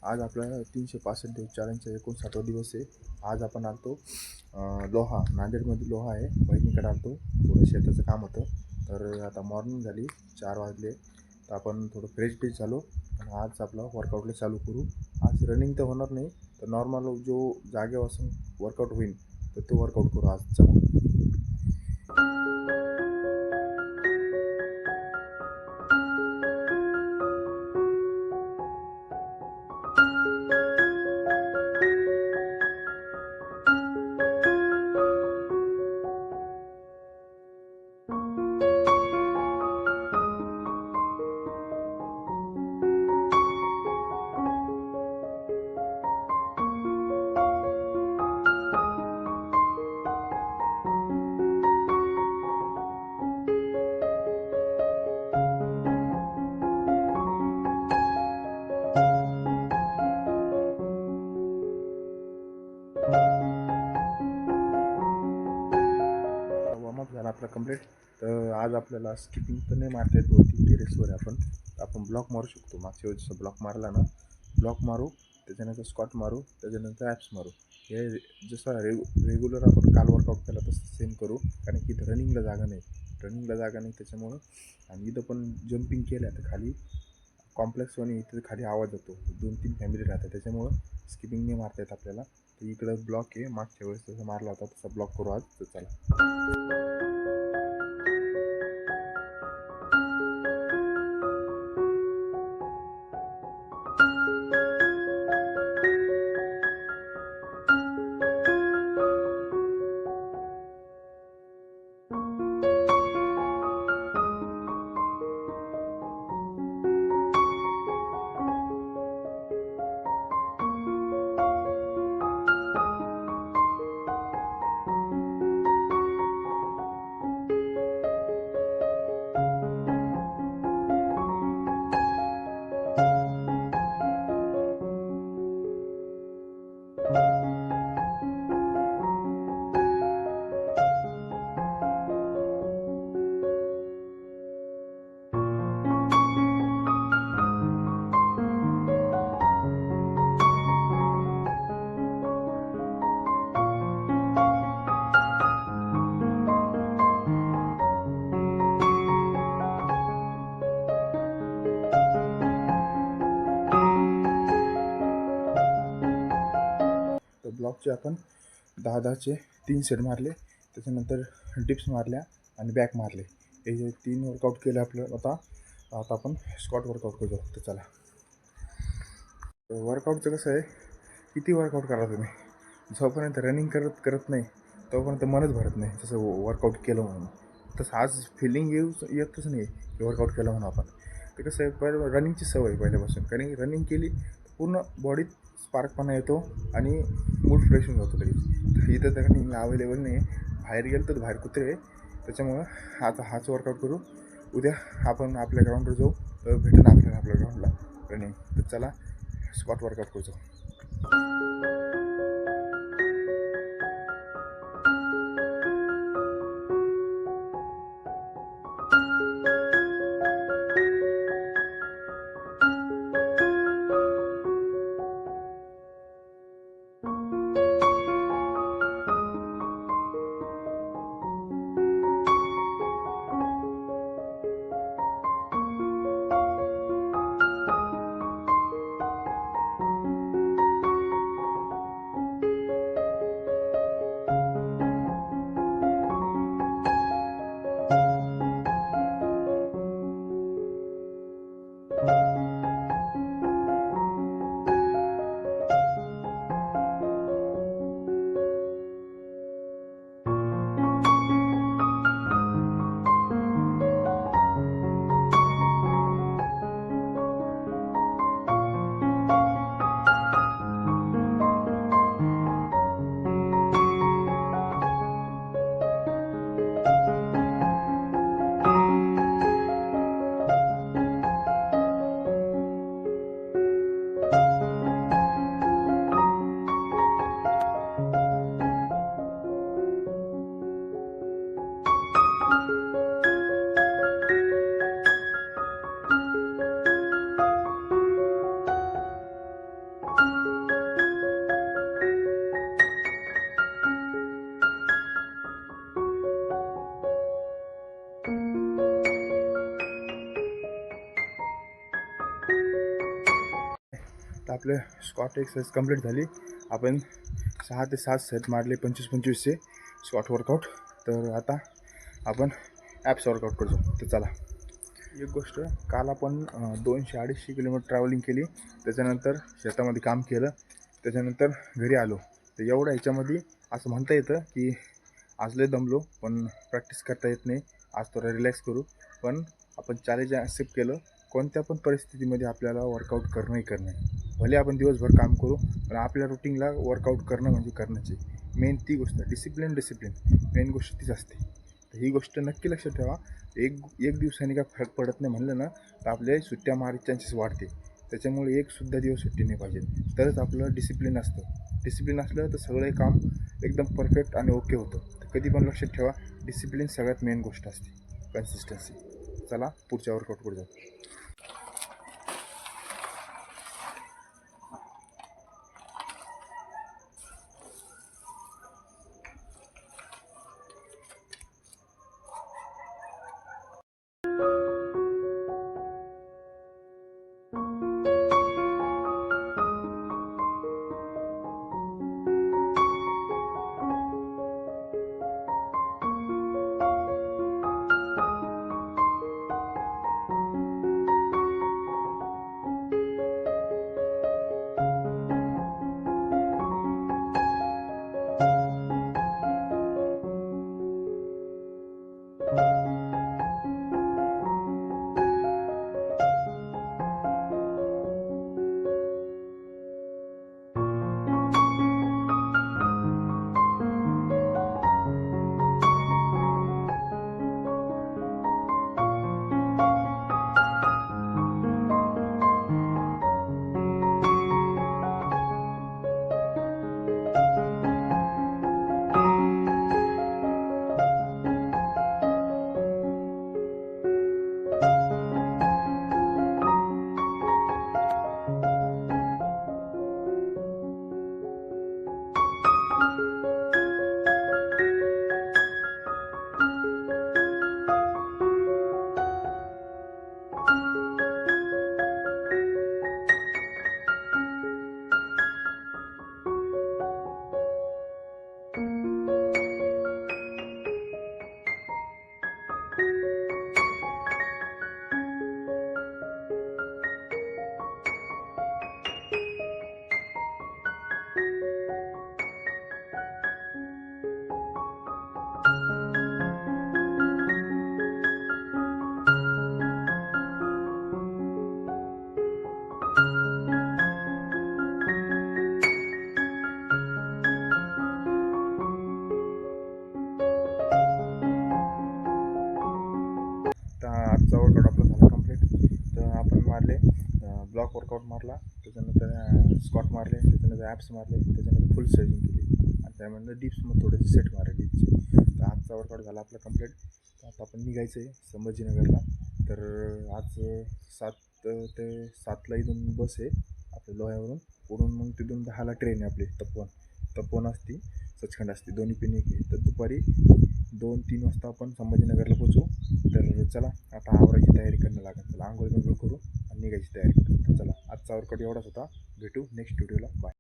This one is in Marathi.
आज आपल्याला 365 दिवस चॅलेंजचा 59वा दिवस आहे. आज आपण आलतो लोहा, नांदेडमध्ये लोहा आहे, बहिणीकडे आलतो. थोडं शेताचं काम होतं. तर आता मॉर्निंग झाली, 4 वाजले. तर आपण थोडं फ्रेश झालो आणि आज आपला वर्कआउटला चालू करू. आज रनिंग तर होणार नाही, तर नॉर्मल जो जागेपासून वर्कआउट होईल तर तो वर्कआउट करू आज. चला. वॉर्मअप झाला आपला कंप्लीट. तर आज आपल्याला स्किपिंग तर नाही मारता येत वरती टेरेसवर. आपण ब्लॉक मारू शकतो. मागच्या वेळेस जसं ब्लॉक मारला ना, ब्लॉक मारू, त्याच्यानंतर स्क्वॉट मारू, त्याच्यानंतर ॲप्स मारू. हे जसं रेग्युलर आपण काल वर्कआउट केला तसं सेम करू. कारण की इथं रनिंगला जागा नाही त्याच्यामुळं. आणि इथं पण जंपिंग केलं तर खाली कॉम्प्लेक्सवानी इथं खाली आवाज येतो. 2-3 फॅमिली राहतात, त्याच्यामुळं स्किपिंग नाही मारता येत आपल्याला. तर इकडं ब्लॉक आहे, मागच्या वेळेस जसं मारला होता तसा ब्लॉक करू आज. तर चला. तर ब्लॉकचे आपण 10-10चे 3 सेट मारले. त्याच्यानंतर डिप्स मारल्या आणि बॅक मारले. हे जे 3 वर्कआउट केले आपलं. आता आपण स्क्वॉट वर्कआउट करू. तर चला. वर्कआउटचं कसं आहे, किती वर्कआउट करा तुम्ही, जोपर्यंत रनिंग करत नाही तोपर्यंत मनच भरत नाही. जसं वर्कआउट केलं म्हणून तसं आज फिलिंग येतच नाही की वर्कआउट केलं म्हणून आपण. ते कसं आहे, पहिलं रनिंगची सवय पहिल्यापासून. कारण रनिंग केली पूर्ण बॉडीत स्पार्कपणा येतो आणि मूड फ्रेश होऊन जातो लगेच. इथं तर रनिंग अवेलेबल नाही आहे. बाहेर गेलं तर बाहेर कुत्रे आहे, त्याच्यामुळं आता हाच वर्कआउट करू. उद्या आपण आपल्या ग्राउंडवर जाऊ, तर भेटेन आपल्याला आपल्या ग्राउंडला रनिंग. तर चला स्क्वॉट वर्कआउट करतो. तर आपले स्क्वॉट एक्सरसाइज कंप्लीट झाली. आपण 6 ते 7 सेट मारले 25-25चे स्क्वॉट वर्कआउट. तर आता आपण ॲप्स वर्कआउट करतो. तर चला. एक गोष्ट, काल आपण 200-250 किलोमीटर ट्रॅव्हलिंग केली. त्याच्यानंतर शेतामध्ये काम केलं. त्याच्यानंतर घरी आलो. तर एवढ्या ह्याच्यामध्ये असं म्हणता येतं की आज लय दमलो, पण प्रॅक्टिस करता येत नाही. आज थोडं रिलॅक्स करू. पण आपण चॅलेंज ॲक्सेप्ट केलं. कोणत्या पण परिस्थितीमध्ये आपल्याला वर्कआउट करणं. भले आपण दिवसभर काम करू, पण आपल्या रुटीनला वर्कआउट करणं म्हणजे करणंच आहे. मेन ती गोष्ट, डिसिप्लिन मेन गोष्ट तीच असते. तर ही गोष्ट नक्की लक्षात ठेवा. एक दिवसाने काय फरक पडत नाही म्हणलं ना, तर आपले सुट्ट्या मारायचे चान्सेस वाढते. त्याच्यामुळे एकसुद्धा दिवस सुट्टी नाही पाहिजे. तरच आपलं डिसिप्लिन असतं. डिसिप्लिन असलं तर सगळे काम एकदम परफेक्ट आणि ओके होतं. तर कधी पण लक्षात ठेवा, डिसिप्लिन सगळ्यात मेन गोष्ट असते. कन्सिस्टन्सी. चला पुढच्या वर्कआउटकडे जाऊ. तर आजचा वर्कआउट आपला झाला कंप्लीट. तर आपण मारले ब्लॉक वर्कआउट मारला, त्याच्यानंतर स्क्वॉट मारले, त्याच्यानंतर ॲप्स मारले, त्याच्यानंतर फुल स्ट्रेचिंग केली, आणि त्यानंतर डिप्स मग थोडेसे सेट मारले डिप्सचे. तर आजचा वर्कआउट झाला आपला कंप्लीट. तर आता आपण निघायचं आहे संभाजीनगरला. तर आज 7 ते 7ला इथून बस आहे आपल्या लोह्यावरून. पुढून मग तिथून 10ला ट्रेन आहे आपली तपोवन असती, सचखंड असते, दोन्ही पण एक आहे. तर दुपारी 2-3 वाजता आपण संभाजीनगरला पोचू. तर चला आता आवरायची तयारी करणं लागेल. चला आंघोळ करू आणि निघायची तयारी करू. तर चला, आजचा वर्कआउट एवढाच होता. भेटू नेक्स्ट व्हिडिओला. बाय.